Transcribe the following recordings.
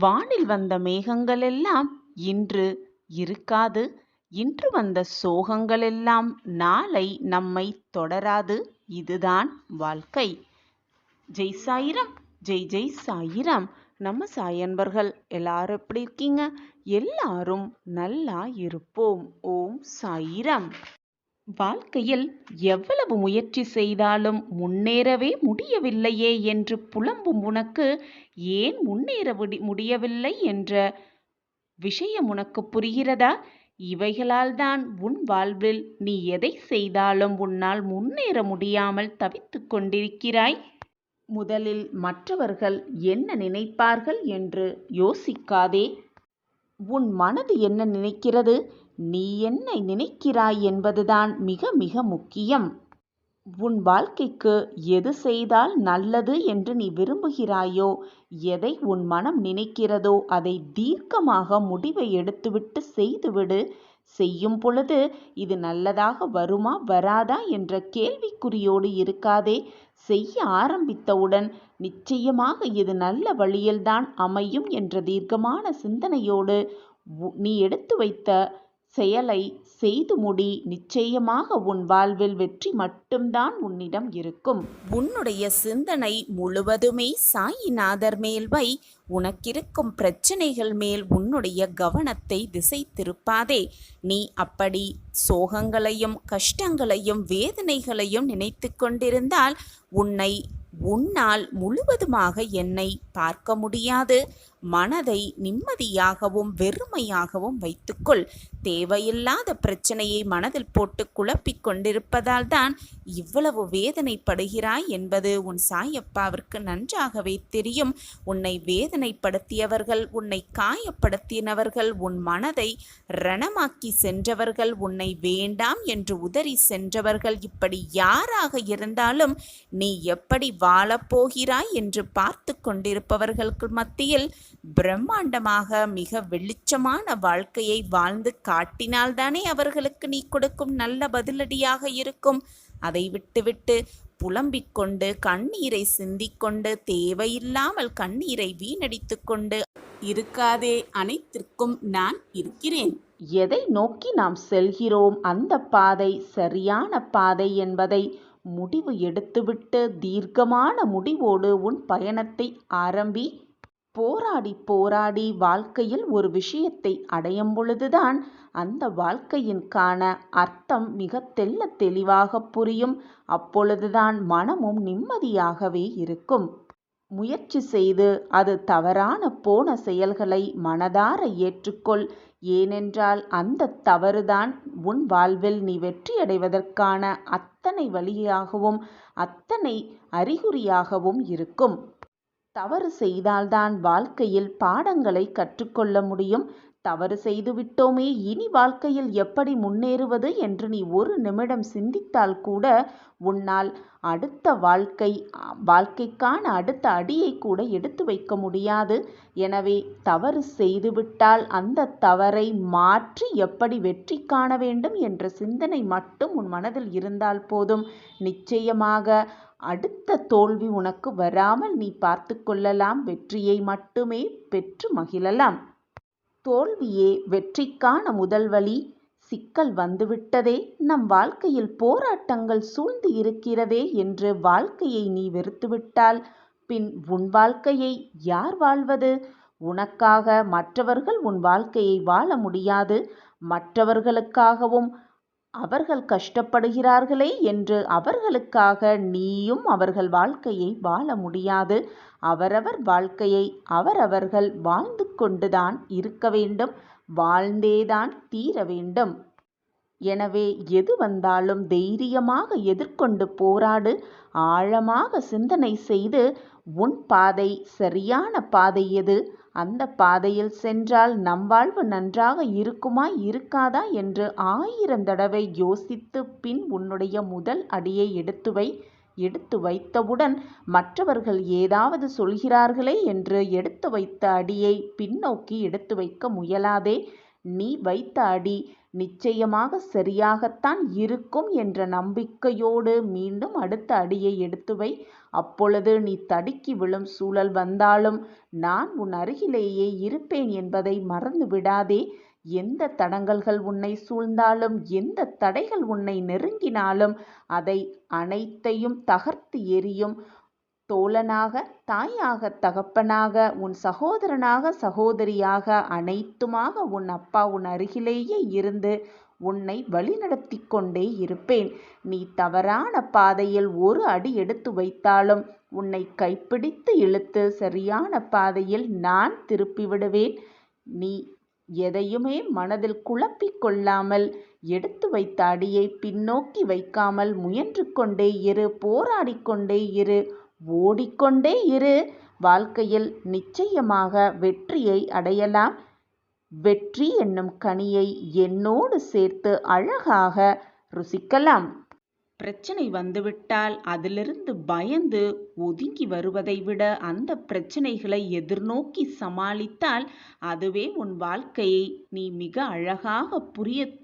வானில் வந்த மேகங்களெல்லாம் இன்று இருக்காது. இன்று வந்த சோகங்களெல்லாம் நாளை நம்மை தொடராது. இதுதான் வாழ்க்கை. ஜெய் சாயிரம், ஜெய் ஜெய் சாயிரம். நம்ம சாய் அன்பர்கள் எல்லாரும் எப்படி இருக்கீங்க? எல்லாரும் நல்லா இருப்போம். ஓம் சாயிரம். வாழ்க்கையில் எவ்வளவு முயற்சி செய்தாலும் முன்னேறவே முடியவில்லையே என்று புலம்பும் உனக்கு ஏன் முன்னேற முடியவில்லை என்ற விஷயம் உனக்கு புரிகிறதா? இவைகளால் தான் உன் வாழ்வில் நீ எதை செய்தாலும் உன்னால் முன்னேற முடியாமல் தவித்துக் கொண்டிருக்கிறாய். முதலில் மற்றவர்கள் என்ன நினைப்பார்கள் என்று யோசிக்காதே. உன் மனது என்ன நினைக்கிறது, நீ என்ன நினைக்கிறாய் என்பதுதான் மிக மிக முக்கியம். உன் வாழ்க்கைக்கு எது செய்தால் நல்லது என்று நீ விரும்புகிறாயோ, எதை உன் மனம் நினைக்கிறதோ அதை தீர்க்கமாக முடிவை எடுத்துவிட்டு செய்துவிடு. செய்யும் பொழுது இது நல்லதாக வருமா வராதா என்ற கேள்விக்குறியோடு இருக்காதே. செய்ய ஆரம்பித்தவுடன் நிச்சயமாக இது நல்ல வழியில்தான் அமையும் என்ற தீர்க்கமான சிந்தனையோடு நீ எடுத்து வைத்த செயலை செய்து முடி. நிச்சயமாக உன் வாழ்வில் வெற்றி மட்டும்தான் உன்னிடம் இருக்கும். உன்னுடைய சிந்தனை முழுவதுமே சாயிநாதர் மேல் வை. உனக்கிருக்கும் பிரச்சனைகள் மேல் உன்னுடைய கவனத்தை திசை திருப்பாதே. நீ அப்படி சோகங்களையும் கஷ்டங்களையும் வேதனைகளையும் நினைத்து கொண்டிருந்தால் உன்னால் முழுவதுமாக என்னை பார்க்க முடியாது. மனதை நிம்மதியாகவும் வெறுமையாகவும் வைத்துக்கொள். தேவையில்லாத பிரச்சனையை மனதில் போட்டு குழப்பிக் கொண்டிருப்பதால் தான் இவ்வளவு வேதனைப்படுகிறாய் என்பது உன் சாயப்பாவிற்கு நன்றாகவே தெரியும். உன்னை வேதனைப்படுத்தியவர்கள், உன்னை காயப்படுத்தினவர்கள், உன் மனதை ரணமாக்கி சென்றவர்கள், உன்னை வேண்டாம் என்று உதறி சென்றவர்கள், இப்படி யாராக இருந்தாலும் நீ எப்படி வாழப்போகிறாய் என்று பார்த்து கொண்டிருப்பவர்களுக்கு மத்தியில் பிரம்மாண்டமாக மிக வெளிச்சமான வாழ்க்கையை வாழ்ந்து காட்டினால்தானே அவர்களுக்கு நீ கொடுக்கும் நல்ல பதிலடியாக இருக்கும். அதை விட்டுவிட்டு புலம்பிக் கொண்டு கண்ணீரை சிந்திக்கொண்டு தேவையில்லாமல் கண்ணீரை வீணடித்து கொண்டு இருக்காதே. அனைத்திற்கும் நான் இருக்கிறேன். எதை நோக்கி நாம் செல்கிறோம், அந்த பாதை சரியான பாதை என்பதை முடிவு எடுத்துவிட்டு தீர்க்கமான முடிவோடு உன் பயணத்தை ஆரம்பி. போராடி போராடி வாழ்க்கையில் ஒரு விஷயத்தை அடையும் பொழுதுதான் அந்த வாழ்க்கையின்கான அர்த்தம் மிக தெள்ள தெளிவாக புரியும். அப்பொழுதுதான் மனமும் நிம்மதியாகவே இருக்கும். முயற்சி செய்து அது தவறான போன செயல்களை மனதார ஏற்றுக்கொள். ஏனென்றால் அந்த தவறுதான் உன் வாழ்வில் நீ வெற்றியடைவதற்கான அத்தனை வழியாகவும் அத்தனை அறிகுறியாகவும் இருக்கும். தவறு செய்தால்தான் வாழ்க்கையில் பாடங்களை கற்றுக்கொள்ள முடியும். தவறு செய்துவிட்டோமே, இனி வாழ்க்கையில் எப்படி முன்னேறுவது என்று நீ ஒரு நிமிடம் சிந்தித்தால் கூட உன்னால் அடுத்த வாழ்க்கைக்கான அடுத்த அடியை கூட எடுத்து வைக்க முடியாது. எனவே தவறு செய்துவிட்டால் அந்த தவறை மாற்றி எப்படி வெற்றி காண வேண்டும் என்ற சிந்தனை மட்டும் உன் மனதில் இருந்தால் போதும். நிச்சயமாக அடுத்த தோல்வி உனக்கு வராமல் நீ பார்த்து கொள்ளலாம். வெற்றியை மட்டுமே பெற்று மகிழலாம். தோல்வியே வெற்றிக்கான முதல் வழி. சிக்கல் வந்துவிட்டதே, நம் வாழ்க்கையில் போராட்டங்கள் சூழ்ந்து இருக்கிறதே என்று வாழ்க்கையை நீ வெறுத்துவிட்டால் பின் உன் வாழ்க்கையை யார் வாழ்வது? உனக்காக மற்றவர்கள் உன் வாழ்க்கையை வாழ முடியாது. மற்றவர்களுக்காகவும் அவர்கள் கஷ்டப்படுகிறார்களே என்று அவர்களுக்காக நீயும் அவர்கள் வாழ்க்கையை வாழ முடியாது. அவரவர் வாழ்க்கையை அவரவர்கள் வாழ்ந்து கொண்டுதான் இருக்க வேண்டும். வாழ்ந்தேதான் தீர வேண்டும். எனவே எது வந்தாலும் தைரியமாக எதிர்கொண்டு போராடு. ஆழமாக சிந்தனை செய்து உன் பாதை சரியான பாதை எது, அந்த பாதையில் சென்றால் நம் வாழ்வு நன்றாக இருக்குமா இருக்காதா என்று 1000 தடவை யோசித்து பின் உன்னுடைய முதல் அடியை எடுத்து வைத்தவுடன் மற்றவர்கள் ஏதாவது சொல்கிறார்களே என்று எடுத்து வைத்த அடியை பின்னோக்கி எடுத்து வைக்க முயலாதே. நீ வைத்த அடி நிச்சயமாக சரியாகத்தான் இருக்கும் என்ற நம்பிக்கையோடு மீண்டும் அடுத்த அடியை எடுத்து வை. அப்பொழுது நீ தடுக்கி விழும் சூழல் வந்தாலும் நான் உன் அருகிலேயே இருப்பேன் என்பதை மறந்து விடாதே. எந்த தடங்கல்கள் உன்னை சூழ்ந்தாலும், எந்த தடைகள் உன்னை நெருங்கினாலும் அதை அனைத்தையும் தகர்த்து எறியும் தோழனாக, தாயாக, தகப்பனாக, உன் சகோதரனாக, சகோதரியாக, அனைத்துமாக உன் அப்பா உன் அருகிலேயே இருந்து உன்னை வழிநடத்தி கொண்டே இருப்பேன். நீ தவறான பாதையில் ஒரு அடி எடுத்து வைத்தாலும் உன்னை கைப்பிடித்து இழுத்து சரியான பாதையில் நான் திருப்பி விடுவேன். நீ எதையுமே மனதில் குழப்பிக் கொள்ளாமல், எடுத்து வைத்த அடியை பின்னோக்கி வைக்காமல் முயன்று கொண்டே இரு, போராடிக்கொண்டே இரு, ஓடிக்கொண்டே இரு. வாழ்க்கையில் நிச்சயமாக வெற்றியை அடையலாம். வெற்றி என்னும் கனியை என்னோடு சேர்த்து அழகாக ருசிக்கலாம். பிரச்சனை வந்துவிட்டால் அதிலிருந்து பயந்து ஒதுங்கி வருவதை விட அந்த பிரச்சனைகளை எதிர்நோக்கி சமாளித்தால் அதுவே உன் வாழ்க்கையை நீ மிக அழகாக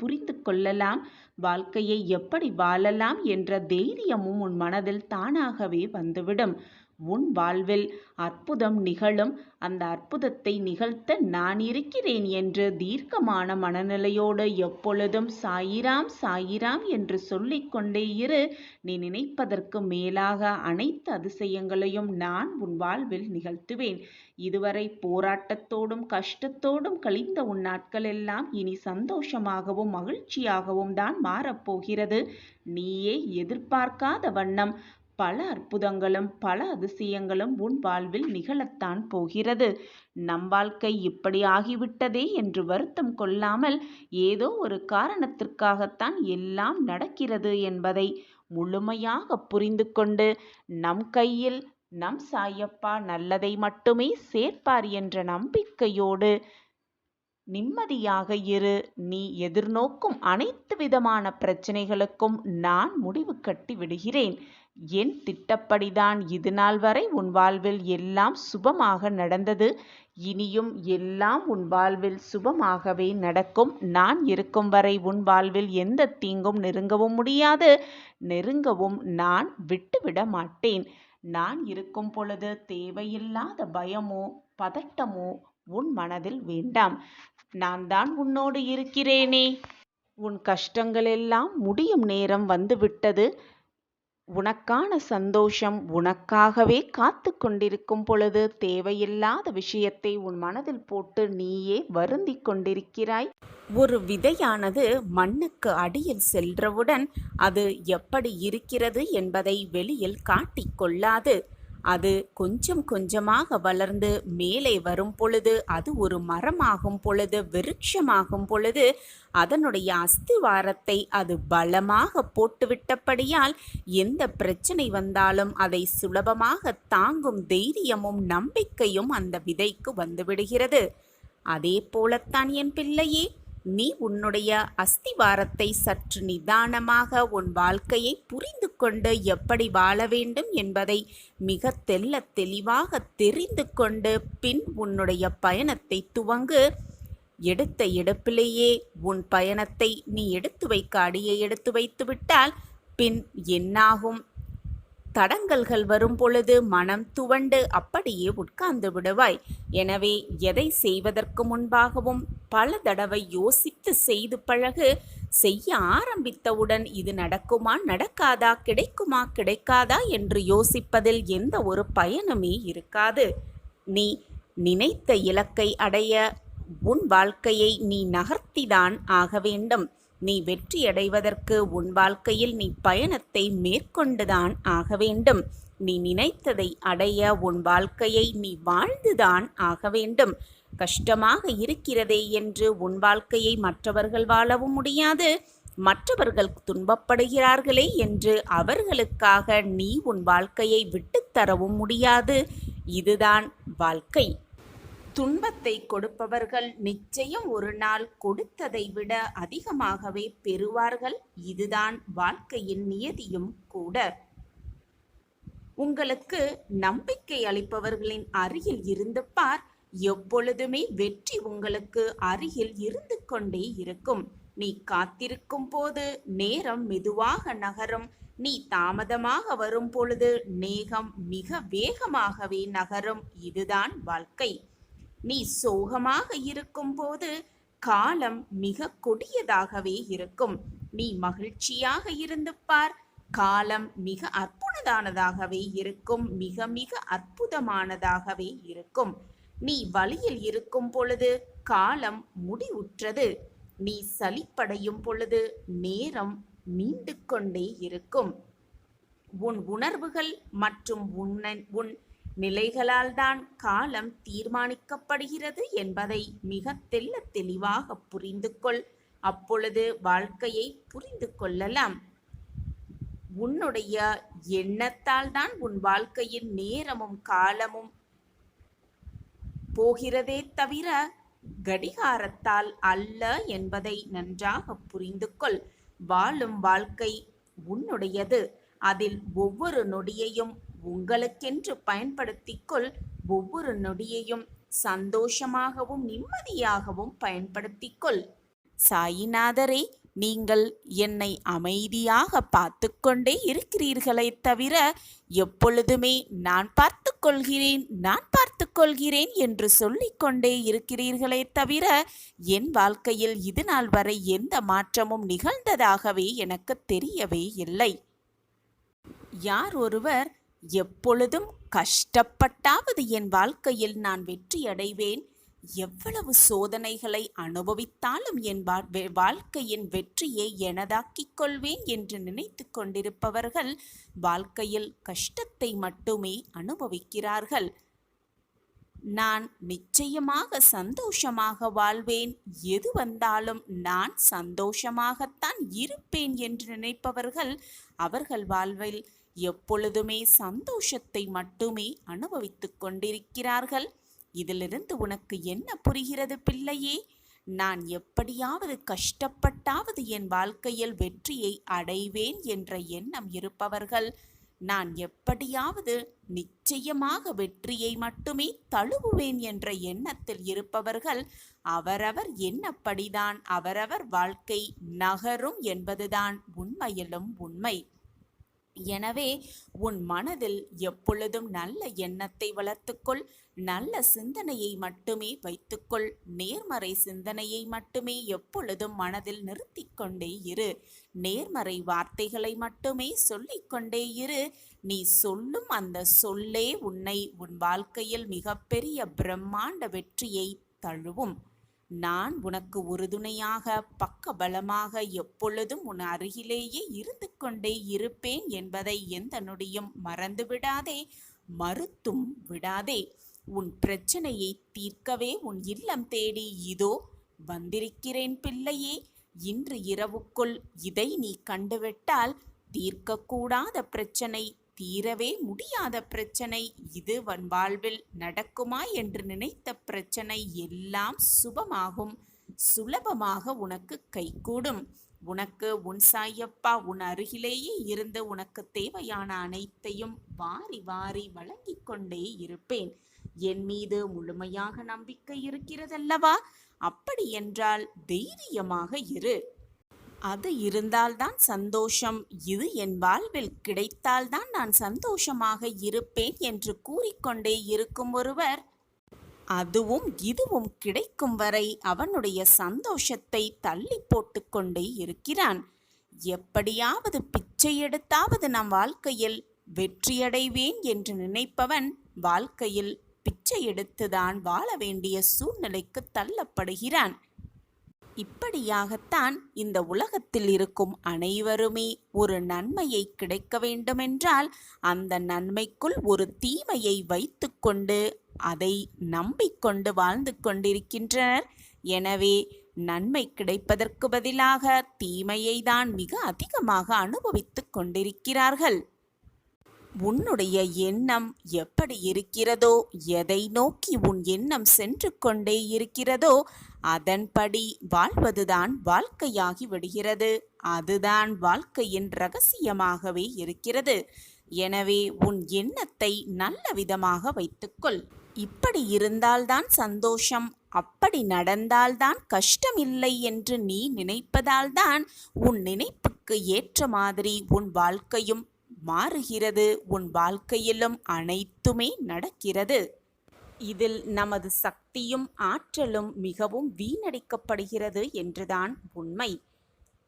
புரிந்து கொள்ளலாம். வாழ்க்கையை எப்படி வாழலாம் என்ற தைரியமும் உன் மனதில் தானாகவே வந்துவிடும். உன் வாழ்வில் அற்புதம் நிகழும். அந்த அற்புதத்தை நிகழ்த்த நான் இருக்கிறேன் என்று தீர்க்கமான மனநிலையோடு எப்பொழுதும் சாயிராம் சாயிராம் என்று சொல்லிக்கொண்டே இரு. நீ நினைப்பதற்கு மேலாக அனைத்து அதிசயங்களையும் நான் உன் வாழ்வில் நிகழ்த்துவேன். இதுவரை போராட்டத்தோடும் கஷ்டத்தோடும் கழிந்த உன் நாட்கள் எல்லாம் இனி சந்தோஷமாகவும் மகிழ்ச்சியாகவும் தான் மாறப்போகிறது. நீயே எதிர்பார்க்காத வண்ணம் பல அற்புதங்களும் பல அதிசயங்களும் உன் வாழ்வில் நிகழத்தான் போகிறது. நம் வாழ்க்கை இப்படி ஆகிவிட்டதே என்று வருத்தம் கொள்ளாமல், ஏதோ ஒரு காரணத்திற்காகத்தான் எல்லாம் நடக்கிறது என்பதை முழுமையாக புரிந்து கொண்டு, நம் கையில் நம் சாயப்பா நல்லதை மட்டுமே சேர்ப்பார் என்ற நம்பிக்கையோடு நிம்மதியாக இரு. நீ எதிர்நோக்கும் அனைத்து விதமான பிரச்சனைகளுக்கும் நான் முடிவு கட்டி விடுகிறேன். என் திட்டப்படிதான் இது நாள் வரை உன் வாழ்வில் எல்லாம் சுபமாக நடந்தது. இனியும் எல்லாம் உன் வாழ்வில் சுபமாகவே நடக்கும். நான் இருக்கும் வரை உன் வாழ்வில் எந்த தீங்கும் நெருங்கவும் முடியாது. நெருங்கவும் நான் விட்டுவிட மாட்டேன். நான் இருக்கும் பொழுது தேவையில்லாத பயமோ பதட்டமோ உன் மனதில் வேண்டாம். நான் தான் உன்னோடு இருக்கிறேனே. உன் கஷ்டங்கள் எல்லாம் முடியும் நேரம் வந்துவிட்டது. உனக்கான சந்தோஷம் உனக்காகவே காத்து கொண்டிருக்கும் பொழுது தேவையில்லாத விஷயத்தை உன் மனதில் போட்டு நீயே வருந்தி கொண்டிருக்கிறாய். ஒரு விதையானது மண்ணுக்கு அடியில் சென்றவுடன் அது எப்படி இருக்கிறது என்பதை வெளியில் காட்டிக்கொள்ளாது. அது கொஞ்சம் கொஞ்சமாக வளர்ந்து மேலே வரும் பொழுது, அது ஒரு மரமாகும் பொழுது, விருட்சமாகும் பொழுது, அதனுடைய அஸ்திவாரத்தை அது பலமாக போட்டுவிட்டபடியால் எந்த பிரச்சனை வந்தாலும் அதை சுலபமாக தாங்கும் தைரியமும் நம்பிக்கையும் அந்த விதைக்கு வந்துவிடுகிறது. அதே போலத்தான் என் பிள்ளையே, நீ உன்னுடைய அஸ்திவாரத்தை சற்று நிதானமாக உன் வாழ்க்கையை புரிந்து கொண்டு எப்படி வாழ வேண்டும் என்பதை மிக தெளிவாக தெரிந்து கொண்டு பின் உன்னுடைய பயணத்தை துவங்கு. எடுத்த எடுப்பிலேயே உன் பயணத்தை நீ எடுத்து வைக்க அடியை எடுத்து வைத்து விட்டால் பின் என்னாகும்? தடங்கல்கள் வரும் பொழுது மனம் துவண்டு அப்படியே உட்கார்ந்து விடுவாய். எனவே எதை செய்வதற்கு முன்பாகவும் பல தடவை யோசித்து செய்து பழகு. செய்ய ஆரம்பித்தவுடன் இது நடக்குமா நடக்காதா, கிடைக்குமா கிடைக்காதா என்று யோசிப்பதில் எந்த ஒரு பயனுமே இருக்காது. நீ நினைத்த இலக்கை அடைய உன் வாழ்க்கையை நீ நகர்த்திதான் ஆக வேண்டும். நீ வெற்றியடைவதற்கு உன் வாழ்க்கையில் நீ பயணத்தை மேற்கொண்டுதான் ஆக வேண்டும். நீ நினைத்ததை அடைய உன் வாழ்க்கையை நீ வாழ்ந்துதான் ஆக வேண்டும். கஷ்டமாக இருக்கிறதே என்று உன் வாழ்க்கையை மற்றவர்கள் வாழவும் முடியாது. மற்றவர்கள் துன்பப்படுகிறார்களே என்று அவர்களுக்காக நீ உன் வாழ்க்கையை விட்டுத்தரவும் முடியாது. இதுதான் வாழ்க்கை. துன்பத்தை கொடுப்பவர்கள் நிச்சயம் ஒரு நாள் கொடுத்ததை விட அதிகமாகவே பெறுவார்கள். இதுதான் வாழ்க்கையின் நியதியும் கூட. உங்களுக்கு நம்பிக்கை அளிப்பவர்களின் அருகில் இருந்து பார். எப்பொழுதுமே வெற்றி உங்களுக்கு அருகில் இருந்து கொண்டே இருக்கும். நீ காத்திருக்கும் போது நேரம் மெதுவாக நகரும். நீ தாமதமாக வரும் பொழுது நேகம் மிக வேகமாகவே நகரும். இதுதான் வாழ்க்கை. நீ சோகமாக இருக்கும் போது காலம் மிக கொடியதாகவே இருக்கும். நீ மகிழ்ச்சியாக இருந்து பார், காலம் மிக அற்புதமானதாகவே இருக்கும். மிக மிக அற்புதமானதாகவே இருக்கும். நீ வழியில் இருக்கும் பொழுது காலம் முடிவுற்றது. நீ சலிப்படையும் பொழுது நேரம் நீண்டு கொண்டே இருக்கும். உன் உணர்வுகள் மற்றும் உன் நிலைகளால் தான் காலம் தீர்மானிக்கப்படுகிறது என்பதை மிக தெளிவாக புரிந்து கொள். அப்பொழுது வாழ்க்கையை புரிந்து கொள்ளலாம். உன்னுடைய எண்ணத்தால் தான் உன் வாழ்க்கையின் நேரமும் காலமும் போகிறதே தவிர கடிகாரத்தால் அல்ல என்பதை நன்றாக புரிந்து கொள். வாழும் வாழ்க்கை உன்னுடையது. அதில் ஒவ்வொரு நொடியையும் உங்களுக்கென்று பயன்படுத்திக் கொள். ஒவ்வொரு நொடியையும் சந்தோஷமாகவும் நிம்மதியாகவும் பயன்படுத்திக் கொள். சாயிநாதரே, நீங்கள் என்னை அமைதியாக பார்த்து கொண்டே இருக்கிறீர்களே தவிர எப்பொழுதுமே நான் பார்த்து கொள்கிறேன் என்று சொல்லிக்கொண்டே இருக்கிறீர்களே தவிர என் வாழ்க்கையில் இது நாள் வரை எந்த மாற்றமும் நிகழ்ந்ததாகவே எனக்கு தெரியவே இல்லை. யார் ஒருவர் எப்பொழுதும் கஷ்டப்பட்டாவது என் வாழ்க்கையில் நான் வெற்றி அடைவேன், எவ்வளவு சோதனைகளை அனுபவித்தாலும் என் வாழ்க்கையின் வெற்றியை எனதாக்கிக் கொள்வேன் என்று நினைத்து கொண்டிருப்பவர்கள் வாழ்க்கையில் கஷ்டத்தை மட்டுமே அனுபவிக்கிறார்கள். நான் நிச்சயமாக சந்தோஷமாக வாழ்வேன், எது வந்தாலும் நான் சந்தோஷமாகத்தான் இருப்பேன் என்று நினைப்பவர்கள் அவர்கள் வாழ்வில் எப்பொழுதுமே சந்தோஷத்தை மட்டுமே அனுபவித்துக் கொண்டிருக்கிறார்கள். இதிலிருந்து உனக்கு என்ன புரிகிறது பிள்ளையே? நான் எப்படியாவது கஷ்டப்பட்டாவது என் வாழ்க்கையில் வெற்றியை அடைவேன் என்ற எண்ணம் இருப்பவர்கள், நான் எப்படியாவது நிச்சயமாக வெற்றியை மட்டுமே தழுவுவேன் என்ற எண்ணத்தில் இருப்பவர்கள், அவரவர் எண்ணப்படிதான் அவரவர் வாழ்க்கை நகரும் என்பதுதான் உண்மையிலும் உண்மை. எனவே உன் மனதில் எப்பொழுதும் நல்ல எண்ணத்தை வளர்த்துக்கொள். நல்ல சிந்தனையை மட்டுமே வைத்துக்கொள். நேர்மறை சிந்தனையை மட்டுமே எப்பொழுதும் மனதில் நிறுத்தி கொண்டே இரு. நேர்மறை வார்த்தைகளை மட்டுமே சொல்லிக்கொண்டே இரு. நீ சொல்லும் அந்த சொல்லே உன்னை உன் வாழ்க்கையில் மிகப்பெரிய பிரம்மாண்ட வெற்றியை தழுவும். நான் உனக்கு உறுதுணையாக பக்கபலமாக எப்பொழுதும் உன் அருகிலேயே இருந்து கொண்டே இருப்பேன் என்பதை எந்த நொடியும் மறந்து விடாதே, மறுத்தும் விடாதே. உன் பிரச்சனையை தீர்க்கவே உன் இல்லம் தேடி இதோ வந்திருக்கிறேன் பிள்ளையே. இன்று இரவுக்குள் இதை நீ கண்டுவிட்டால் தீர்க்கக்கூடாத பிரச்சனை, தீரவே முடியாத பிரச்சனை, இது உன் வாழ்வில் நடக்குமா என்று நினைத்த பிரச்சனை எல்லாம் சுபமாகும், சுலபமாக உனக்கு கைகூடும். உனக்கு உன் சாயப்பா உன் அருகிலேயே இருந்து உனக்கு தேவையான அனைத்தையும் வாரி வாரி வழங்கி கொண்டே இருப்பேன். என் மீது முழுமையாக நம்பிக்கை இருக்கிறதல்லவா? அப்படி என்றால் தைரியமாக இரு. அது இருந்தால்தான் சந்தோஷம். இது என் வாழ்வில் கிடைத்தால்தான் நான் சந்தோஷமாக இருப்பேன் என்று கூறிக்கொண்டே இருக்கும் ஒருவர், அதுவும் இதுவும் கிடைக்கும் வரை அவனுடைய சந்தோஷத்தை தள்ளி போட்டு கொண்டே இருக்கிறான். எப்படியாவது பிச்சை எடுத்தாவது நம் வாழ்க்கையில் வெற்றியடைவேன் என்று நினைப்பவன் வாழ்க்கையில் பிச்சை எடுத்துதான் வாழ வேண்டிய சூழ்நிலைக்கு தள்ளப்படுகிறான். இப்படியாகத்தான் இந்த உலகத்தில் இருக்கும் அனைவருமே ஒரு நன்மையை கிடைக்க வேண்டுமென்றால் அந்த நன்மைக்குள் ஒரு தீமையை வைத்துக்கொண்டு அதை நம்பிக்கொண்டு வாழ்ந்து கொண்டிருக்கின்றனர். எனவே நன்மை கிடைப்பதற்கு பதிலாக தீமையை தான் மிக அதிகமாக அனுபவித்துக் கொண்டிருக்கிறார்கள். உன்னுடைய எண்ணம் எப்படி இருக்கிறதோ, எதை நோக்கி உன் எண்ணம் சென்று கொண்டே இருக்கிறதோ அதன்படி வாழ்வதுதான் வாழ்க்கையாகி விடுகிறது. அதுதான் வாழ்க்கையின் இரகசியமாகவே இருக்கிறது. எனவே உன் எண்ணத்தை நல்ல விதமாக வைத்துக்கொள். இப்படி இருந்தால்தான் சந்தோஷம். அப்படி நடந்தால்தான் கஷ்டமில்லை என்று நீ நினைப்பதால்தான் உன் நினைப்புக்கு ஏற்ற மாதிரி உன் வாழ்க்கையும் மாறுகிறது, உன் வாழ்க்கையிலும் அனைத்துமே நடக்கிறது. இதில் நமது சக்தியும் ஆற்றலும் மிகவும் வீணடிக்கப்படுகிறது என்றுதான் உண்மை.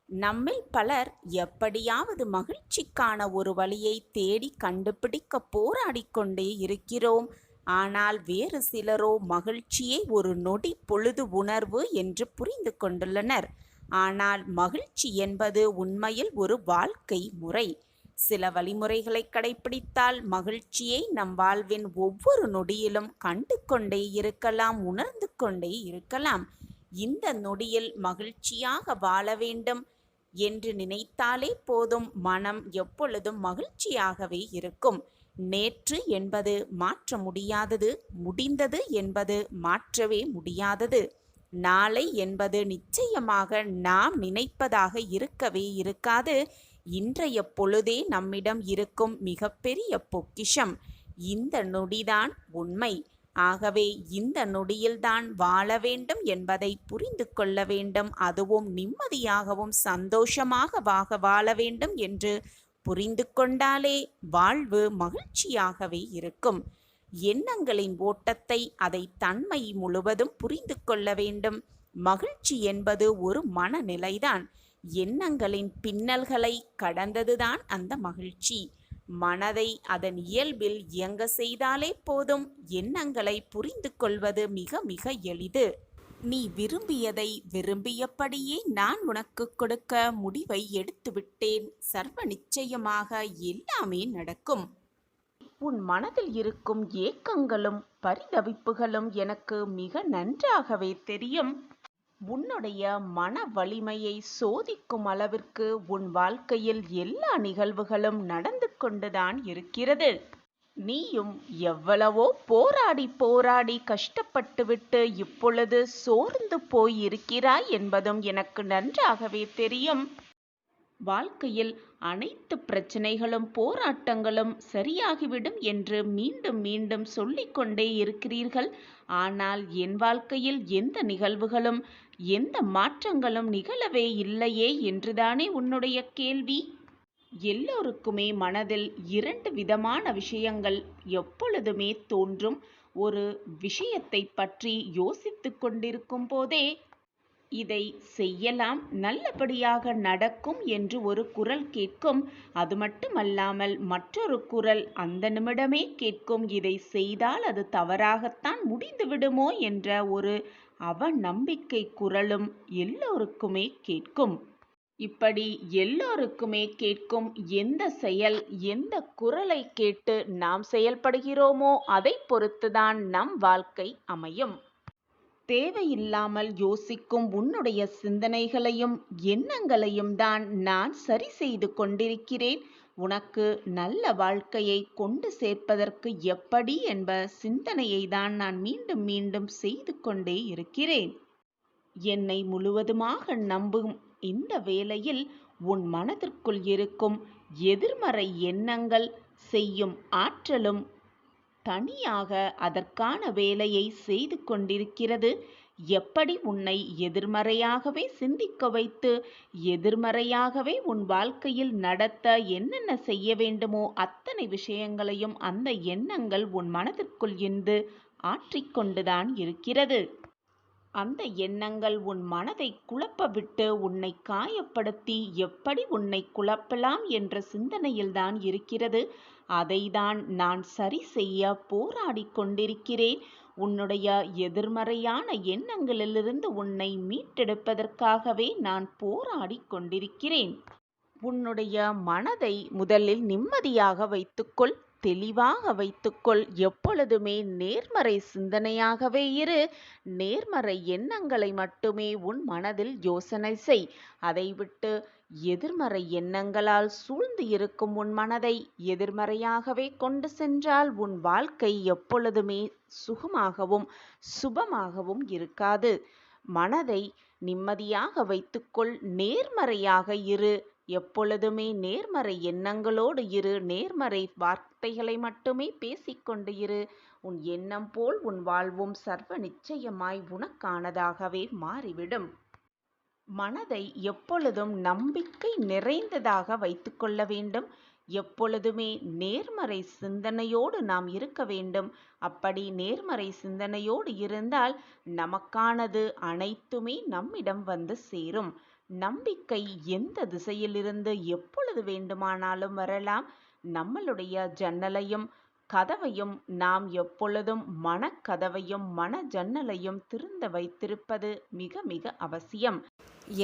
நம்மில் பலர் எப்படியாவது மகிழ்ச்சிக்கான ஒரு வழியை தேடி கண்டுபிடிக்க போராடிக்கொண்டே இருக்கிறோம். ஆனால் வேறு சிலரோ மகிழ்ச்சியை ஒரு நொடி பொழுது உணர்வு என்று புரிந்து கொண்டுள்ளனர். ஆனால் மகிழ்ச்சி என்பது உண்மையில் ஒரு வாழ்க்கை முறை. சில வழிமுறைகளை கடைபிடித்தால் மகிழ்ச்சியை நம் வாழ்வின் ஒவ்வொரு நொடியிலும் கண்டு கொண்டே இருக்கலாம், உணர்ந்து கொண்டே இருக்கலாம். இந்த நொடியில் மகிழ்ச்சியாக வாழ வேண்டும் என்று நினைத்தாலே போதும், மனம் எப்பொழுதும் மகிழ்ச்சியாகவே இருக்கும். நேற்று என்பது மாற்ற முடியாதது, முடிந்தது என்பது மாற்றவே முடியாதது. நாளை என்பது நிச்சயமாக நாம் நினைப்பதாக இருக்கவே இருக்காது. இன்றைய பொழுதே நம்மிடம் இருக்கும் மிகப்பெரிய பொக்கிஷம். இந்த நொடிதான் உண்மை. ஆகவே இந்த நொடியில்தான் வாழ வேண்டும் என்பதை புரிந்து கொள்ள வேண்டும். அதுவும் நிம்மதியாகவும் சந்தோஷமாக வாழ வேண்டும் என்று புரிந்து கொண்டாலே வாழ்வு மகிழ்ச்சியாகவே இருக்கும். எண்ணங்களின் ஓட்டத்தை, அதை தன்மை முழுவதும் புரிந்து கொள்ள வேண்டும். மகிழ்ச்சி என்பது ஒரு மனநிலைதான். எண்ணங்களின் பின்னல்களை கடந்ததுதான் அந்த மகிழ்ச்சி. மனதை அதன் இயல்பில் இயங்க செய்தாலே போதும். எண்ணங்களை புரிந்து கொள்வது மிக மிக எளிது. நீ விரும்பியதை விரும்பியபடியே நான் உனக்கு கொடுக்க முடிவை எடுத்துவிட்டேன். சர்வ நிச்சயமாக எல்லாமே நடக்கும். உன் மனதில் இருக்கும் ஏக்கங்களும் பரிதவிப்புகளும் எனக்கு மிக நன்றாகவே தெரியும். உன்னுடைய மன வலிமையை சோதிக்கும் அளவிற்கு உன் வாழ்க்கையில் எல்லா நிகழ்வுகளும் நடந்து கொண்டுதான் இருக்கிறது. நீயும் எவ்வளவோ போராடி போராடி கஷ்டப்பட்டுவிட்டு இப்பொழுது சோர்ந்து போய் இருக்கிறாய் என்பதும் எனக்கு நன்றாகவே தெரியும். வாழ்க்கையில் அனைத்து பிரச்சனைகளும் போராட்டங்களும் சரியாகிவிடும் என்று மீண்டும் மீண்டும் சொல்லிக்கொண்டே இருக்கிறீர்கள். ஆனால் என் வாழ்க்கையில் எந்த நிகழ்வுகளும் எந்த மாற்றங்களும் நிகழவே இல்லையே என்றுதானே உன்னுடைய கேள்வி. எல்லோருக்குமே மனதில் இரண்டு விதமான விஷயங்கள் எப்பொழுதுமே தோன்றும். ஒரு விஷயத்தை பற்றி யோசித்து கொண்டிருக்கும் போதே இதை செய்யலாம், நல்லபடியாக நடக்கும் என்று ஒரு குரல் கேட்கும். அது மட்டுமல்லாமல் மற்றொரு குரல் அந்த நிமிடமே கேட்கும், இதை செய்தால் அது தவறாகத்தான் முடிந்து விடுமோ என்ற ஒரு அவநம்பிக்கை குரலும் எல்லோருக்குமே கேட்கும். இப்படி எல்லோருக்குமே கேட்கும் எந்த செயல், எந்த குரலை கேட்டு நாம் செயல்படுகிறோமோ அதை பொறுத்துதான் நம் வாழ்க்கை அமையும். தேவையில்லாமல் யோசிக்கும் உன்னுடைய சிந்தனைகளையும் எண்ணங்களையும் தான் நான் சரி செய்து கொண்டிருக்கிறேன். உனக்கு நல்ல வாழ்க்கையை கொண்டு சேர்ப்பதற்கு எப்படி என்ப சிந்தனையை தான் நான் மீண்டும் மீண்டும் செய்து கொண்டே இருக்கிறேன். என்னை முழுவதுமாக நம்பும் இந்த வேளையில் உன் மனதிற்குள் இருக்கும் எதிர்மறை எண்ணங்கள் செய்யும் ஆற்றலும் தனியாக அதற்கான வேலையை செய்து கொண்டிருக்கிறது. எப்படி உன்னை எதிர்மறையாகவே சிந்திக்க வைத்து எதிர்மறையாகவே உன் வாழ்க்கையில் நடத்த என்னென்ன செய்ய வேண்டுமோ அத்தனை விஷயங்களையும் அந்த எண்ணங்கள் உன் மனதிற்குள் இருந்து ஆற்றிக்கொண்டுதான் இருக்கிறது. அந்த எண்ணங்கள் உன் மனதை குழப்பவிட்டு உன்னை காயப்படுத்தி எப்படி உன்னை குழப்பலாம் என்ற சிந்தனையில்தான் இருக்கிறது. அதைதான் நான் சரி செய்ய போராடி கொண்டிருக்கிறேன். உன்னுடைய எதிர்மறையான எண்ணங்களிலிருந்து உன்னை மீட்டெடுப்பதற்காகவே நான் போராடி கொண்டிருக்கிறேன். உன்னுடைய மனதை முதலில் நிம்மதியாக வைத்துக்கொள், தெளிவாக வைத்துக்கொள். எப்பொழுதுமே நேர்மறை சிந்தனையாகவே இரு. நேர்மறை எண்ணங்களை மட்டுமே உன் மனதில் யோசனை செய். அதை விட்டு எதிர்மறை எண்ணங்களால் சூழ்ந்து இருக்கும் உன் மனதை எதிர்மறையாகவே கொண்டு சென்றால் உன் வாழ்க்கை எப்பொழுதுமே சுகமாகவும் சுபமாகவும் இருக்காது. மனதை நிம்மதியாக வைத்துக்கொள், நேர்மறையாக இரு. எப்பொழுதுமே நேர்மறை எண்ணங்களோடு இரு. நேர்மறை வார்த்தைகள் வார்த்தைகளை மட்டுமே பேசிக்கொண்டு இரு. உன் எண்ணம் போல் உன் வாழ்வும் சர்வ நிச்சயமாய் உனக்கானதாகவே மாறிவிடும். மனதை எப்பொழுதும் நம்பிக்கை நிறைந்ததாக வைத்துக்கொள்ள வேண்டும். எப்பொழுதுமே நேர்மறை சிந்தனையோடு நாம் இருக்க வேண்டும். அப்படி நேர்மறை சிந்தனையோடு இருந்தால் நமக்கானது அனைத்துமே நம்மிடம் வந்து சேரும். நம்பிக்கை எந்த திசையிலிருந்து எப்பொழுது வேண்டுமானாலும் வரலாம். நம்மளுடைய ஜன்னலையும் கதவையும் நாம் எப்பொழுதும் மனக்கதவையும் மன ஜன்னலையும் திறந்த வைத்திருப்பது மிக மிக அவசியம்.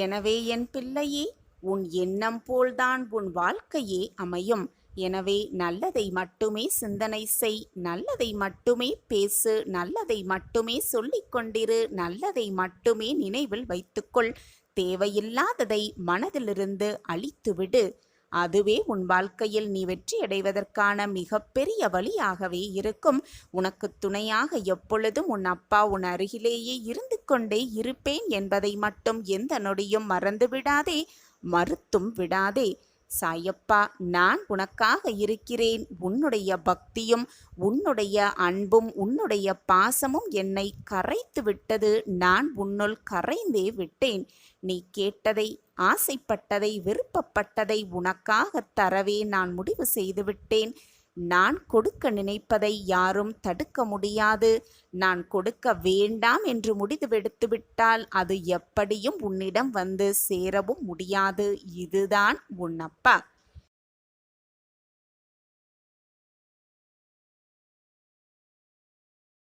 எனவே என் பிள்ளையே, உன் எண்ணம் போல்தான் உன் வாழ்க்கையே அமையும். எனவே நல்லதை மட்டுமே சிந்தனை செய், நல்லதை மட்டுமே பேசு, நல்லதை மட்டுமே சொல்லிக் கொண்டிரு, நல்லதை மட்டுமே நினைவில் வைத்துக்கொள். தேவையில்லாததை மனதிலிருந்து அழித்துவிடு. அதுவே உன் வாழ்க்கையில் நீ வெற்றியடைவதற்கான மிகப்பெரிய வழியாகவே இருக்கும். உனக்கு துணையாக எப்பொழுதும் உன் அப்பா உன் அருகிலேயே இருந்து கொண்டே இருப்பேன் என்பதை மட்டும் எந்த நொடியும் மறந்துவிடாதே, மறுத்தும் விடாதே. சாயப்பா, நான் உனக்காக இருக்கிறேன். உன்னுடைய பக்தியும் உன்னுடைய அன்பும் உன்னுடைய பாசமும் என்னை கரைத்து விட்டது. நான் உன்னுள் கரைந்தே விட்டேன். நீ கேட்டதை, ஆசைப்பட்டதை, விருப்பப்பட்டதை உனக்காக தரவே நான் முடிவு செய்துவிட்டேன். நான் கொடுக்க நினைப்பதை யாரும் தடுக்க முடியாது. நான் கொடுக்க வேண்டாம் என்று முடிவெடுத்துவிட்டால் அது எப்படியும் உன்னிடம் வந்து சேரவும் முடியாது. இதுதான் உன் அப்பா.